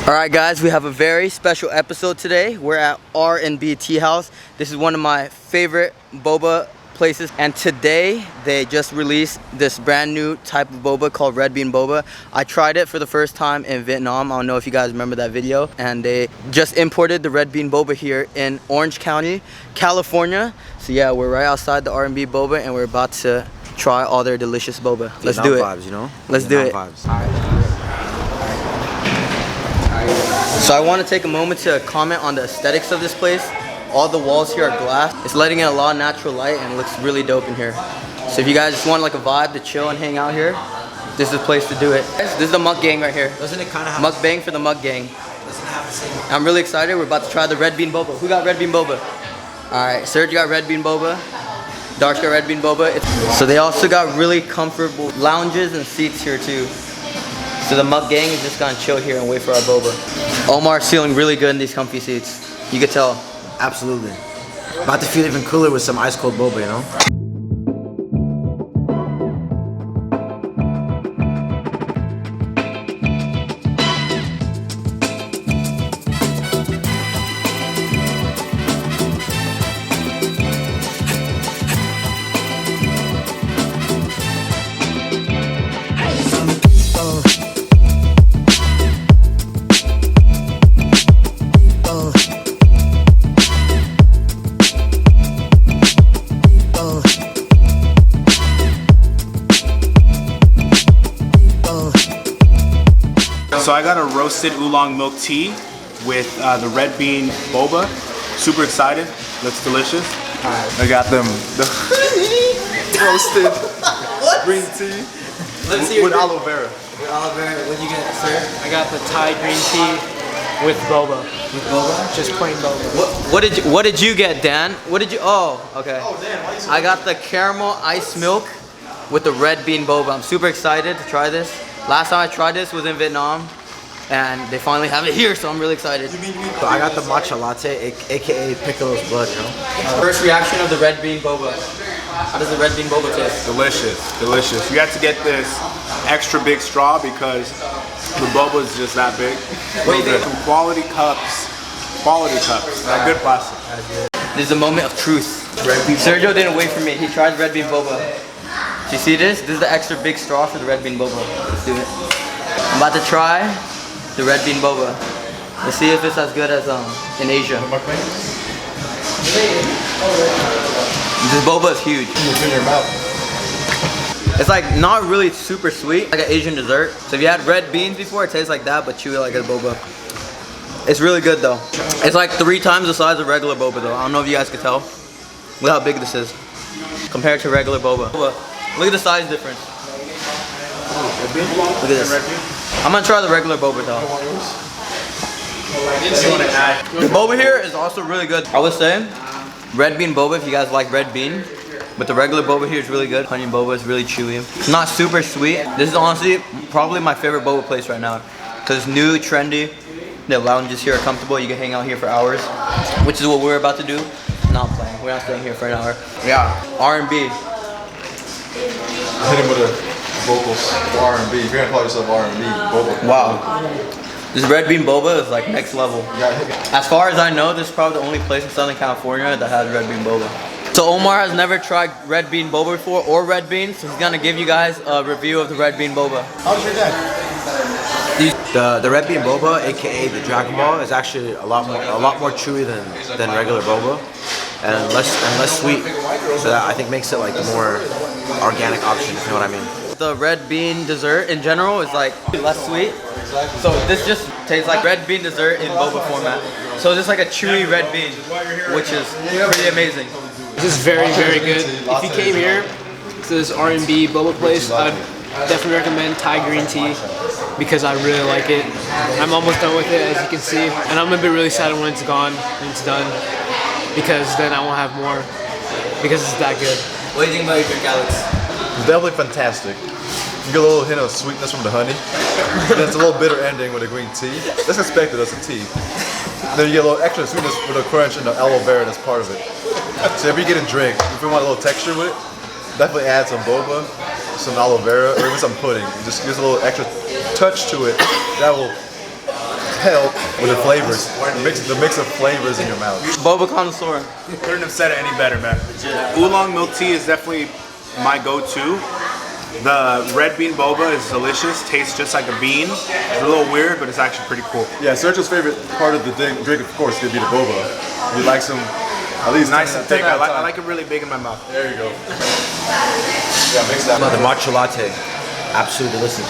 Alright guys, we have a very special episode today. We're at B Teahouse. This is one of my favorite boba places, and today they just released this brand new type of boba called red bean boba. I tried it for the first time in Vietnam. I don't know if you guys remember that video. And they just imported the red bean boba here in Orange County, California. So yeah, we're right outside the R&B boba and we're about to try all their delicious boba. Let's do it. Vibes, you know? Let's do it. So I want to take a moment to comment on the aesthetics of this place. All the walls here are glass. It's letting in a lot of natural light and it looks really dope in here. So if you guys just want like a vibe to chill and hang out here, this is the place to do it. This is the Muk Gang right here. Doesn't it kind of have Mukbang for the Muk Gang. Doesn't have the same. I'm really excited. We're about to try the red bean boba. Who got red bean boba? Alright, Serge got red bean boba. Darsh got red bean boba. So they also got really comfortable lounges and seats here too. So the Muk Gang is just gonna chill here and wait for our boba. Omar's feeling really good in these comfy seats. You could tell. Absolutely. About to feel even cooler with some ice cold boba, you know? So I got a roasted oolong milk tea with the red bean boba. Super excited. Looks delicious. I got them the roasted green tea with aloe vera. With aloe vera, what'd you get, sir? I got the Thai green tea with boba. With boba? Just plain boba. What did you get, Dan? What did you? Oh, okay. Oh damn! Why you so I got the caramel ice milk with the red bean boba. I'm super excited to try this. Last time I tried this was in Vietnam, and they finally have it here, so I'm really excited. So I got the matcha latte, aka Piccolo's blood, you know? First reaction of the red bean boba. How does the red bean boba taste? delicious, delicious. You have to get this extra big straw because the boba is just that big. What do you think? Some quality cups, good plastic. This is a moment of truth. Sergio didn't wait for me. He tried red bean boba. Do you see this? This is the extra big straw for the red bean boba. Let's do it. I'm about to try the red bean boba. Let's see if it's as good as in Asia. This boba is huge. It's like not really super sweet, like an Asian dessert. So if you had red beans before, it tastes like that, but chewy like a boba. It's really good though. It's like 3 times the size of regular boba though. I don't know if you guys can tell. Look how big this is compared to regular boba. Look at the size difference. Look at this. I'm gonna try the regular boba though. The boba here is also really good. I would say red bean boba if you guys like red bean. But the regular boba here is really good. Honey boba is really chewy. It's not super sweet. This is honestly probably my favorite boba place right now. Because it's new, trendy. The lounges here are comfortable. You can hang out here for hours. Which is what we're about to do. Not playing. We're not staying here for an hour. Yeah, R&B. Hit him with a vocals for R&B. If you're gonna call yourself R&B, boba. Wow. This red bean boba is like next level. As far as I know, this is probably the only place in Southern California that has red bean boba. So Omar has never tried red bean boba before or red bean, so he's gonna give you guys a review of the red bean boba. How's your day? The red bean boba, aka the Dragon Ball, is actually a lot more chewy than regular boba, and less sweet. So that I think makes it like the more organic option, if you know what I mean. The red bean dessert in general is like less sweet. So this just tastes like red bean dessert in boba format. So it's just like a chewy red bean, which is pretty amazing. This is very, very good. If you came here to this R&B boba place, I'd definitely recommend Thai green tea because I really like it. I'm almost done with it, as you can see, and I'm gonna be really sad when it's gone and it's done because then I won't have more because it's that good. What do you think about your drink, Alex? It's definitely fantastic. You get a little hint of sweetness from the honey. And it's a little bitter ending with the green tea. That's expected as a tea. Then you get a little extra sweetness with the crunch and the aloe vera that's part of it. So if you get a drink, if you want a little texture with it, definitely add some boba, some aloe vera, or even some pudding. Just use a little extra touch to it. That will help with the flavors. The mix of flavors in your mouth. Boba connoisseur. Couldn't have said it any better, man. Oolong milk tea is definitely my go-to. The red bean boba is delicious. Tastes just like a bean. It's a little weird, but it's actually pretty cool. Yeah, Sergio's favorite part of the drink, of course, could be the boba. He likes them at least Nice and thick. I 10 like it really big in my mouth. There you go. Yeah, mix that. The matcha latte, absolutely delicious.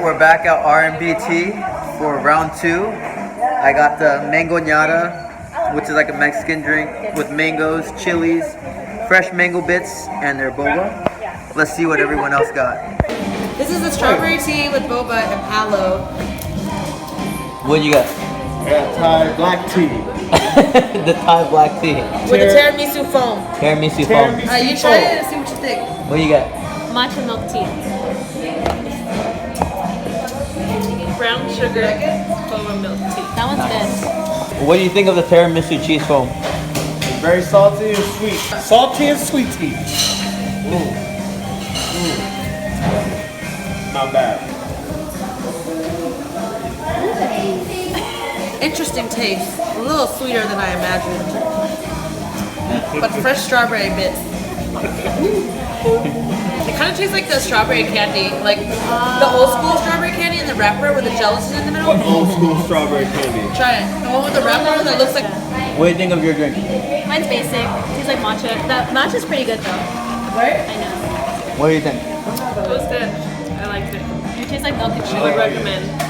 We're back at R&BT for round 2. I got the mango ñata, which is like a Mexican drink with mangoes, chilies, fresh mango bits, and their boba. Let's see what everyone else got. This is the strawberry tea with boba and aloe. What do you got? Thai black tea. The Thai black tea. With the tiramisu foam. Tiramisu foam. You try it and see what you think. What do you got? Matcha milk tea. Brown sugar boba milk tea. That one's good. What do you think of the tiramisu cheese foam? Very salty and sweet. Salty and sweet tea. Not bad. Interesting taste. A little sweeter than I imagined. But fresh strawberry bits. It kind of tastes like the strawberry candy. Like the old school strawberry candy in the wrapper with the gelatin in the middle. Old school strawberry candy. Try it. The one with the wrapper that looks like... What do you think of your drink? Mine's basic. Tastes like matcha. That matcha's pretty good though. Right? I know. What do you think? It was good. I liked it. It tastes like milk and sugar. Would recommend.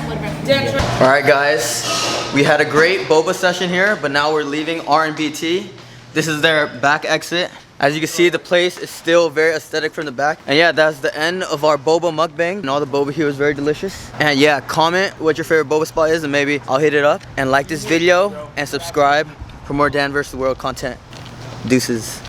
Alright guys, we had a great boba session here, but now we're leaving R&BT. This is their back exit. As you can see, the place is still very aesthetic from the back. And yeah, that's the end of our boba mukbang. And all the boba here was very delicious. And yeah, comment what your favorite boba spot is and maybe I'll hit it up. And like this video and subscribe for more Dan vs. the World content. Deuces.